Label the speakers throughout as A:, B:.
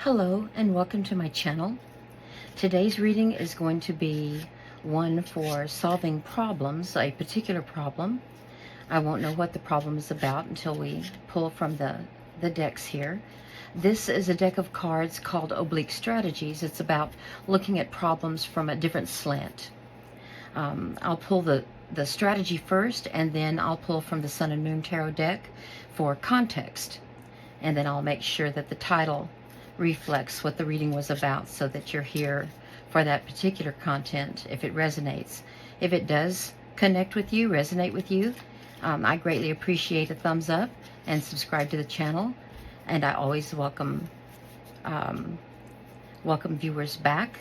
A: Hello and welcome to my channel. Today's reading is going to be one for solving problems, a particular problem. I won't know what the problem is about until we pull from the decks here. This is a deck of cards called Oblique Strategies. It's about looking at problems from a different slant. I'll pull the strategy first, and then I'll pull from the Sun and Moon Tarot deck for context. And then I'll make sure that the title reflects what the reading was about so that you're here for that particular content if it resonates. If it does connect with you, resonate with you, I greatly appreciate a thumbs up and subscribe to the channel. And I always welcome viewers back.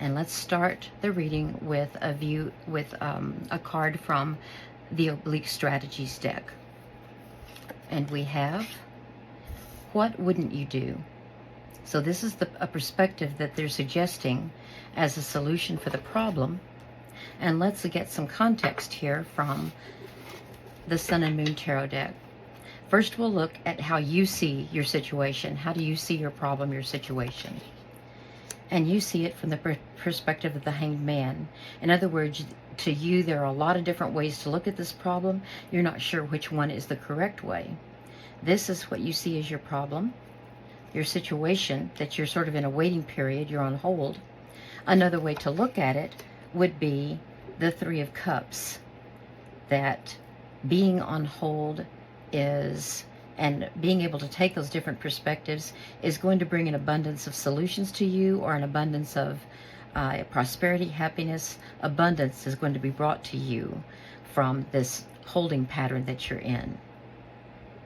A: And let's start the reading with a card from the Oblique Strategies deck. And we have, what wouldn't you do? So this is a perspective that they're suggesting as a solution for the problem. And let's get some context here from the Sun and Moon Tarot deck. First, we'll look at how you see your situation. How do you see your problem, your situation? And you see it from the perspective of the Hanged Man. In other words, to you, there are a lot of different ways to look at this problem. You're not sure which one is the correct way. This is what you see as your problem, your situation, that you're sort of in a waiting period, you're on hold. Another way to look at it would be the Three of Cups, that being on hold is, and being able to take those different perspectives is going to bring an abundance of solutions to you, or an abundance of prosperity, happiness. Abundance is going to be brought to you from this holding pattern that you're in.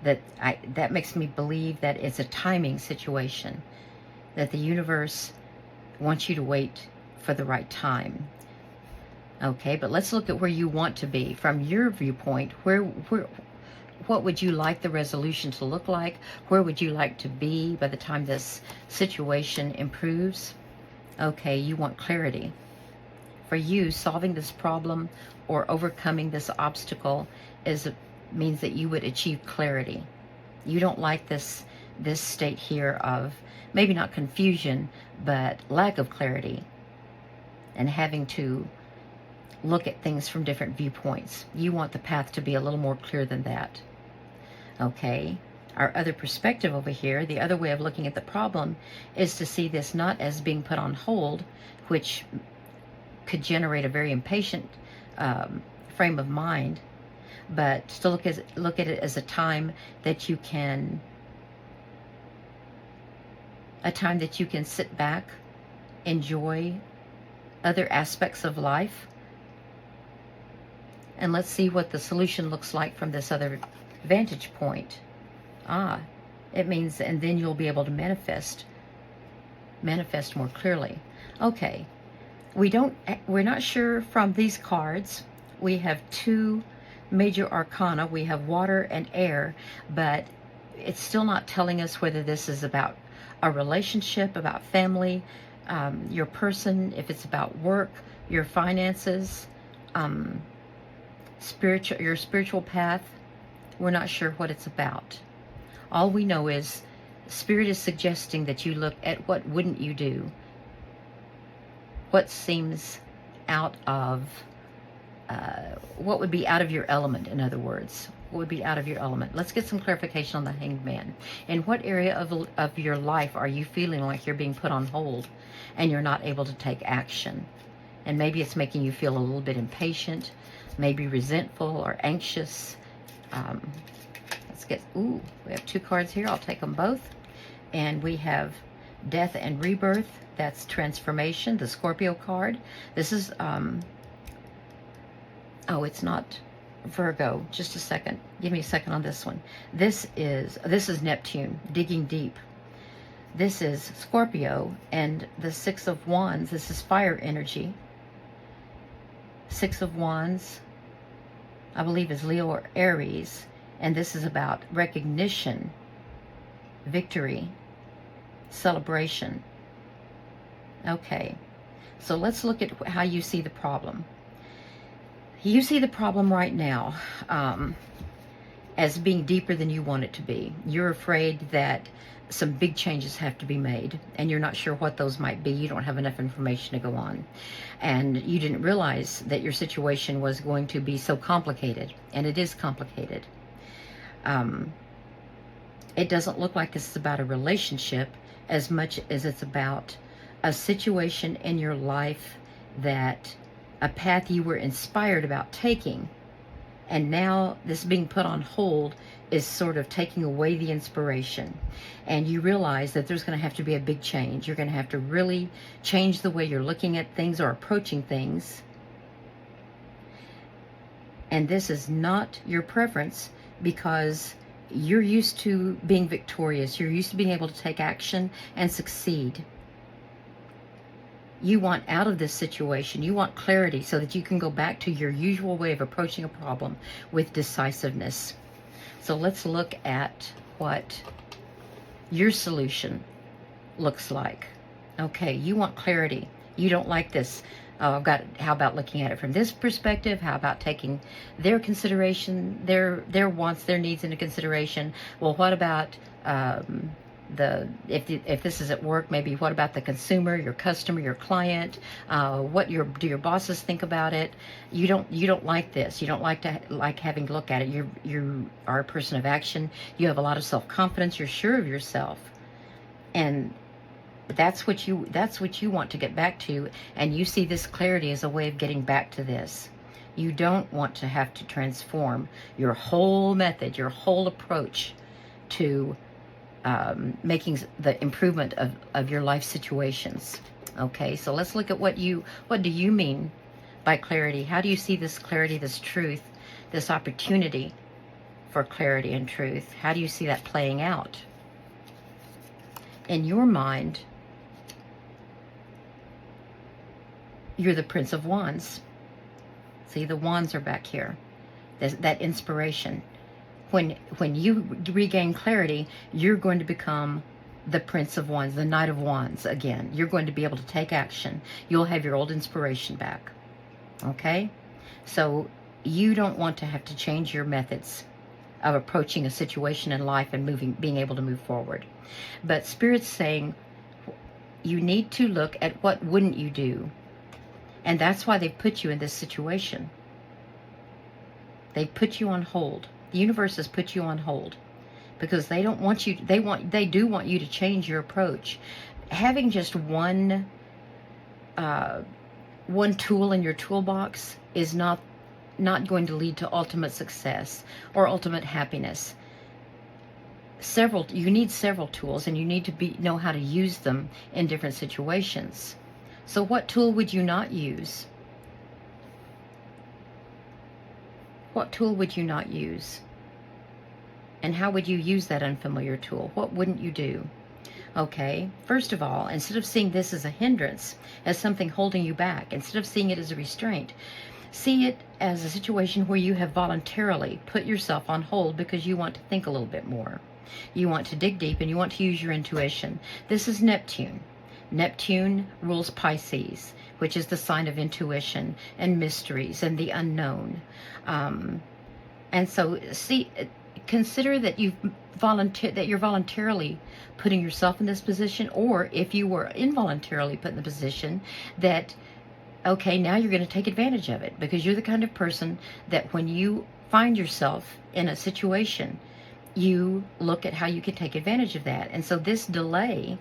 A: That makes me believe that it's a timing situation, that the universe wants you to wait for the right time. Okay, but let's look at where you want to be. From your viewpoint, what would you like the resolution to look like? Where would you like to be by the time this situation improves? Okay, you want clarity. For you, solving this problem or overcoming this obstacle means that you would achieve clarity. You don't like this state here of maybe not confusion, but lack of clarity, and having to look at things from different viewpoints. You want the path to be a little more clear than that. Okay, our other perspective over here, the other way of looking at the problem, is to see this not as being put on hold, which could generate a very impatient frame of mind, but to look at it as a time that you can sit back, enjoy other aspects of life. And let's see what the solution looks like from this other vantage point. It means, and then you'll be able to manifest more clearly. Okay, we're not sure from these cards. We have two major arcana. We have water and air, but it's still not telling us whether this is about a relationship, about family, your person, if it's about work, your finances, your spiritual path. We're not sure what it's about. All we know is Spirit is suggesting that you look at what wouldn't you do, what seems out of what would be out of your element. In other words, what would be out of your element? Let's get some clarification on the Hanged Man. In what area of your life are you feeling like you're being put on hold and you're not able to take action? And maybe it's making you feel a little bit impatient, maybe resentful or anxious. Let's get, we have two cards here. I'll take them both. And we have Death and Rebirth. That's transformation, the Scorpio card. This is, it's not Virgo. Just a second. Give me a second on this one. This is Neptune, digging deep. This is Scorpio, and the Six of Wands. This is fire energy. Six of Wands, I believe, is Leo or Aries, and this is about recognition, victory, celebration. Okay, so let's look at how you see the problem. You see the problem right now. as being deeper than you want it to be. You're afraid that some big changes have to be made, and you're not sure what those might be. You don't have enough information to go on. And you didn't realize that your situation was going to be so complicated, and it is complicated. It doesn't look like this is about a relationship as much as it's about a situation in your life, that a path you were inspired about taking, and now this being put on hold is sort of taking away the inspiration. And you realize that there's going to have to be a big change. You're going to have to really change the way you're looking at things or approaching things. And this is not your preference, because you're used to being victorious. You're used to being able to take action and succeed. You want out of this situation. You want clarity so that you can go back to your usual way of approaching a problem with decisiveness. So let's look at what your solution looks like. Okay, you want clarity. You don't like this. How about looking at it from this perspective? How about taking their consideration, their wants, their needs into consideration? Well, what about if this is at work, maybe what about the consumer, your customer, your client? Do your bosses think about it? You don't like this. You don't like having to look at it. You are a person of action. You have a lot of self-confidence. You're sure of yourself, and that's what you want to get back to. And you see this clarity as a way of getting back to this. You don't want to have to transform your whole method, your whole approach to making the improvement of your life situations. Okay, so let's look at what do you mean by clarity? How do you see this clarity, this truth, this opportunity for clarity and truth? How do you see that playing out? In your mind, you're the Prince of Wands. See, the wands are back here. That inspiration. When you regain clarity, you're going to become the Prince of Wands, the Knight of Wands again. You're going to be able to take action. You'll have your old inspiration back. Okay? So you don't want to have to change your methods of approaching a situation in life and being able to move forward. But Spirit's saying you need to look at what wouldn't you do. And that's why they've put you in this situation. They put you on hold. The universe has put you on hold because they don't want you. They do want you to change your approach. Having just one tool in your toolbox is not going to lead to ultimate success or ultimate happiness. You need several tools, and you need to know how to use them in different situations. So what tool would you not use? What tool would you not use? And how would you use that unfamiliar tool? What wouldn't you do? Okay, first of all, instead of seeing this as a hindrance, as something holding you back, instead of seeing it as a restraint, see it as a situation where you have voluntarily put yourself on hold because you want to think a little bit more. You want to dig deep and you want to use your intuition. This is Neptune. Neptune rules Pisces, which is the sign of intuition and mysteries and the unknown. And so, consider that you're voluntarily putting yourself in this position, or if you were involuntarily put in the position that, okay, now you're going to take advantage of it, because you're the kind of person that when you find yourself in a situation, you look at how you can take advantage of that. And so this delay,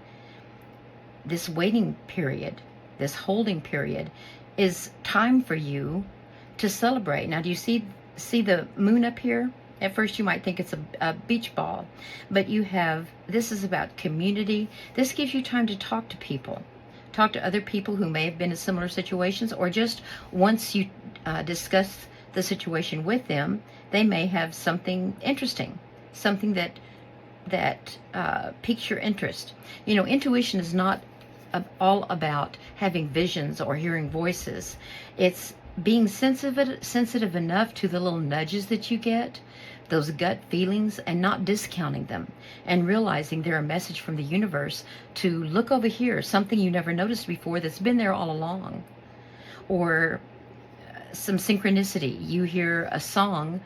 A: this waiting period, this holding period, is time for you to celebrate. Now, do you see the moon up here? At first you might think it's a beach ball, but this is about community. This gives you time to talk to people, talk to other people who may have been in similar situations, or just once you discuss the situation with them, they may have something interesting, something that piques your interest. You know, intuition is not all about having visions or hearing voices. It's being sensitive enough to the little nudges that you get, those gut feelings, and not discounting them, and realizing they're a message from the universe to look over here, something you never noticed before that's been there all along. Or some synchronicity. You hear a song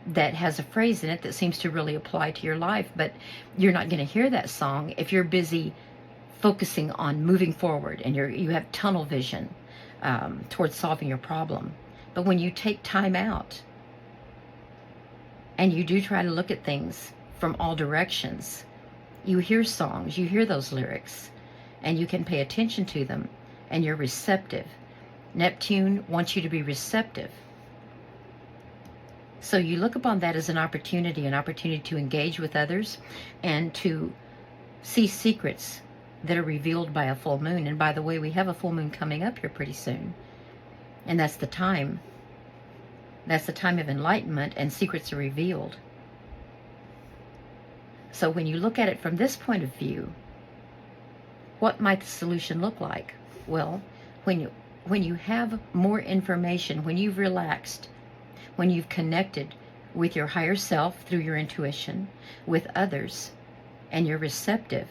A: that has a phrase in it that seems to really apply to your life, but you're not going to hear that song if you're busy focusing on moving forward and you have tunnel vision towards solving your problem. But when you take time out and you do try to look at things from all directions, you hear songs, you hear those lyrics, and you can pay attention to them, and you're receptive. Neptune wants you to be receptive. So you look upon that as an opportunity to engage with others and to see secrets that are revealed by a full moon. And by the way, we have a full moon coming up here pretty soon. And that's the time. That's the time of enlightenment, and secrets are revealed. So when you look at it from this point of view, what might the solution look like? Well, when you have more information, when you've relaxed, when you've connected with your higher self through your intuition, with others, and you're receptive,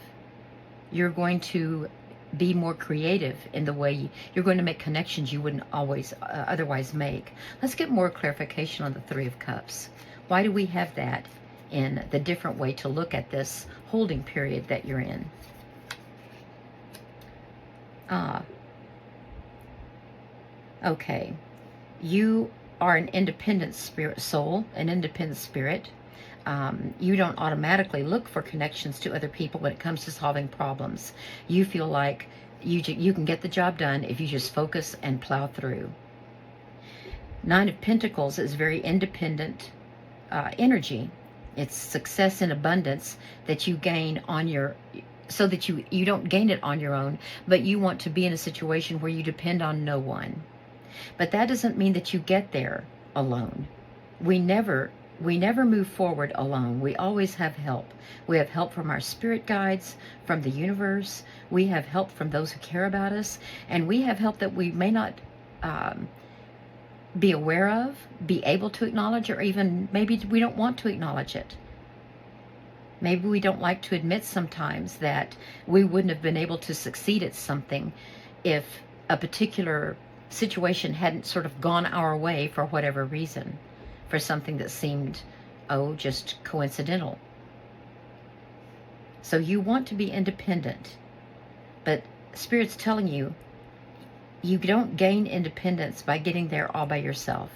A: you're going to be more creative in the way you're going to make connections you wouldn't always otherwise make. Let's get more clarification on the Three of Cups. Why do we have that in the different way to look at this holding period that you're in? Okay. You are an independent spirit soul, an independent spirit. You don't automatically look for connections to other people when it comes to solving problems. You feel like you can get the job done if you just focus and plow through. Nine of Pentacles is very independent energy. It's success and abundance that you gain on your, so that you don't gain it on your own, but you want to be in a situation where you depend on no one. But that doesn't mean that you get there alone. We never move forward alone. We always have help. We have help from our spirit guides, from the universe. We have help from those who care about us. And we have help that we may not be aware of, be able to acknowledge, or even maybe we don't want to acknowledge it. Maybe we don't like to admit sometimes that we wouldn't have been able to succeed at something if a particular situation hadn't sort of gone our way for whatever reason, for something that seemed, just coincidental. So you want to be independent, but Spirit's telling you, you don't gain independence by getting there all by yourself.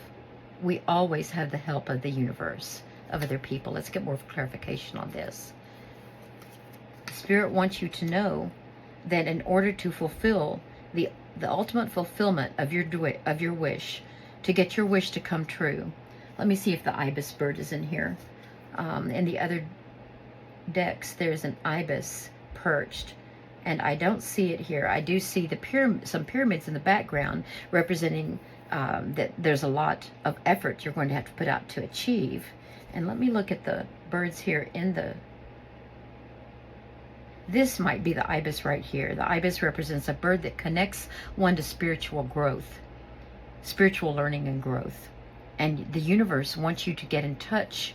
A: We always have the help of the universe, of other people. Let's get more clarification on this. Spirit wants you to know that in order to fulfill the ultimate fulfillment of your wish, to get your wish to come true. Let me see if the ibis bird is in here. In the other decks, there's an ibis perched, and I don't see it here. I do see some pyramids in the background representing that there's a lot of effort you're going to have to put out to achieve. And let me look at the birds here in the... This might be the ibis right here. The ibis represents a bird that connects one to spiritual growth, spiritual learning and growth. And the universe wants you to get in touch,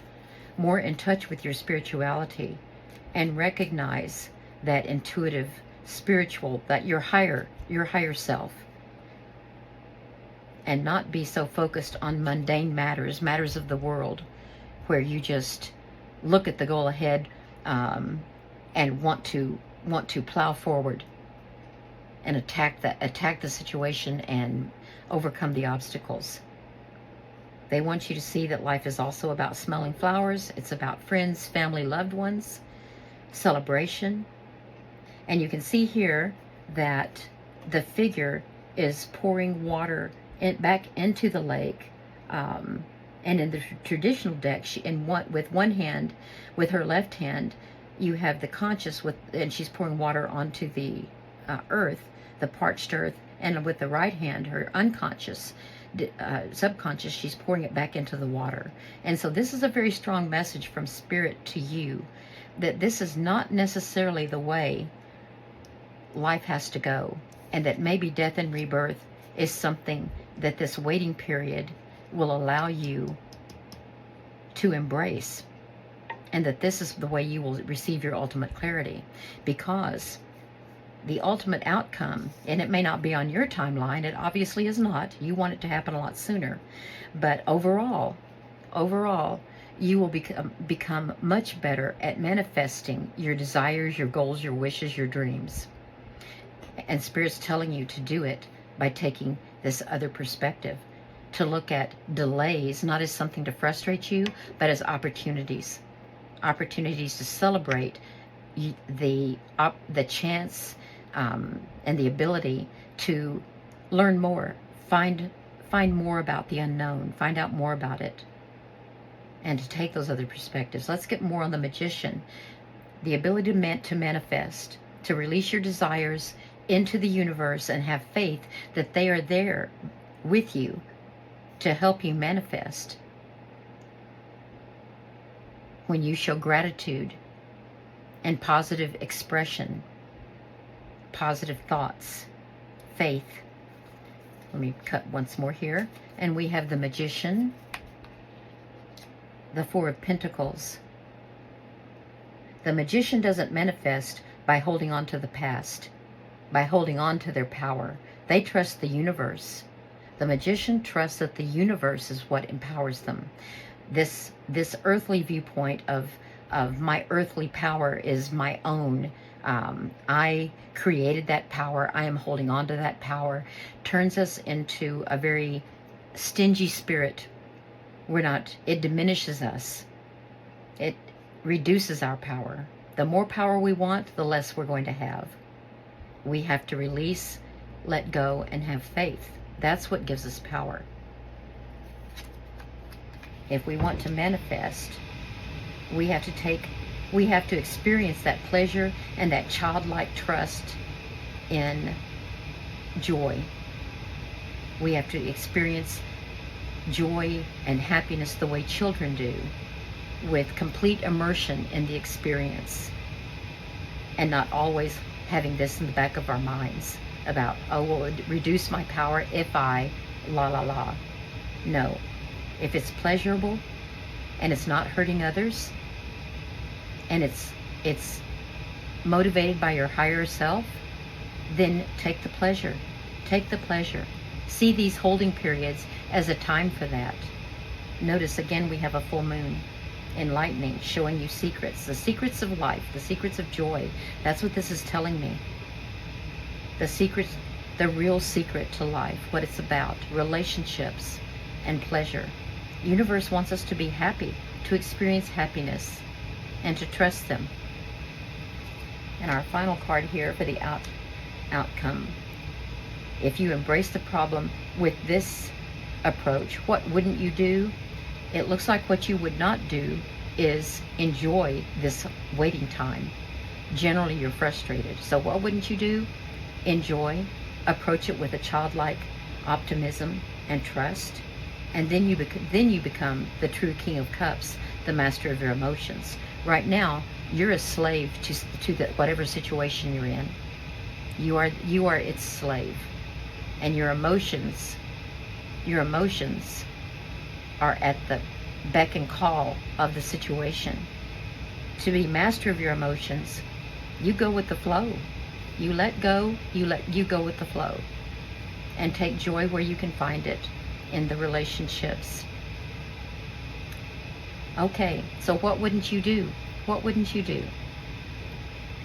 A: more in touch with your spirituality, and recognize that intuitive, spiritual, that your higher self, and not be so focused on mundane matters of the world, where you just look at the goal ahead and want to plow forward and attack the situation and overcome the obstacles. They want you to see that life is also about smelling flowers. It's about friends, family, loved ones, celebration. And you can see here that the figure is pouring water back into the lake. And in the traditional deck, with one hand, with her left hand, you have the conscious, and she's pouring water onto the earth, the parched earth, and with the right hand, her unconscious, subconscious, she's pouring it back into the water. And so this is a very strong message from Spirit to you, that this is not necessarily the way life has to go, and that maybe death and rebirth is something that this waiting period will allow you to embrace, and that this is the way you will receive your ultimate clarity, because the ultimate outcome, and it may not be on your timeline, it obviously is not, you want it to happen a lot sooner, but overall, you will become much better at manifesting your desires, your goals, your wishes, your dreams. And Spirit's telling you to do it by taking this other perspective, to look at delays not as something to frustrate you, but as opportunities. Opportunities to celebrate the chance and the ability to learn more, find more about the unknown, find out more about it, and to take those other perspectives. Let's get more on the Magician. The ability to manifest, to release your desires into the universe and have faith that they are there with you to help you manifest. When you show gratitude and positive expression, positive thoughts, faith. Let me cut once more here. And we have the Magician, the Four of Pentacles. The Magician doesn't manifest by holding on to the past, by holding on to their power. They trust the universe. The Magician trusts that the universe is what empowers them. This earthly viewpoint of my earthly power is my own. I created that power. I am holding on to that power. Turns us into a very stingy spirit. It diminishes us. It reduces our power. The more power we want, the less we're going to have. We have to release, let go, and have faith. That's what gives us power. If we want to manifest, we have to experience that pleasure and that childlike trust in joy. We have to experience joy and happiness the way children do, with complete immersion in the experience, and not always having this in the back of our minds about, oh, well, it would reduce my power if I la la la. No. If it's pleasurable and it's not hurting others, and it's motivated by your higher self, then take the pleasure. Take the pleasure. See these holding periods as a time for that. Notice again we have a full moon, enlightening, showing you secrets, the secrets of life, the secrets of joy. That's what this is telling me. The secrets, the real secret to life, what it's about, relationships and pleasure. The universe wants us to be happy, to experience happiness, and to trust them. And our final card here for the outcome. If you embrace the problem with this approach, what wouldn't you do? It looks like what you would not do is enjoy this waiting time. Generally, you're frustrated. So what wouldn't you do? Enjoy, approach it with a childlike optimism and trust, and then you become the true King of Cups, the master of your emotions. Right now, you're a slave to whatever situation you're in. You are its slave, and your emotions are at the beck and call of the situation. To be master of your emotions, you go with the flow. You let go, you go with the flow, and take joy where you can find it in the relationships. Okay, so what wouldn't you do? What wouldn't you do?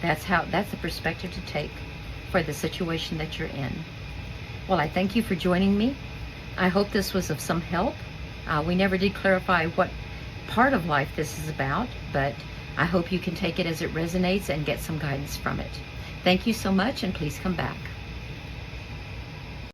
A: That's the perspective to take for the situation that you're in. Well, I thank you for joining me. I hope this was of some help. We never did clarify what part of life this is about, but I hope you can take it as it resonates and get some guidance from it. Thank you so much, and please come back.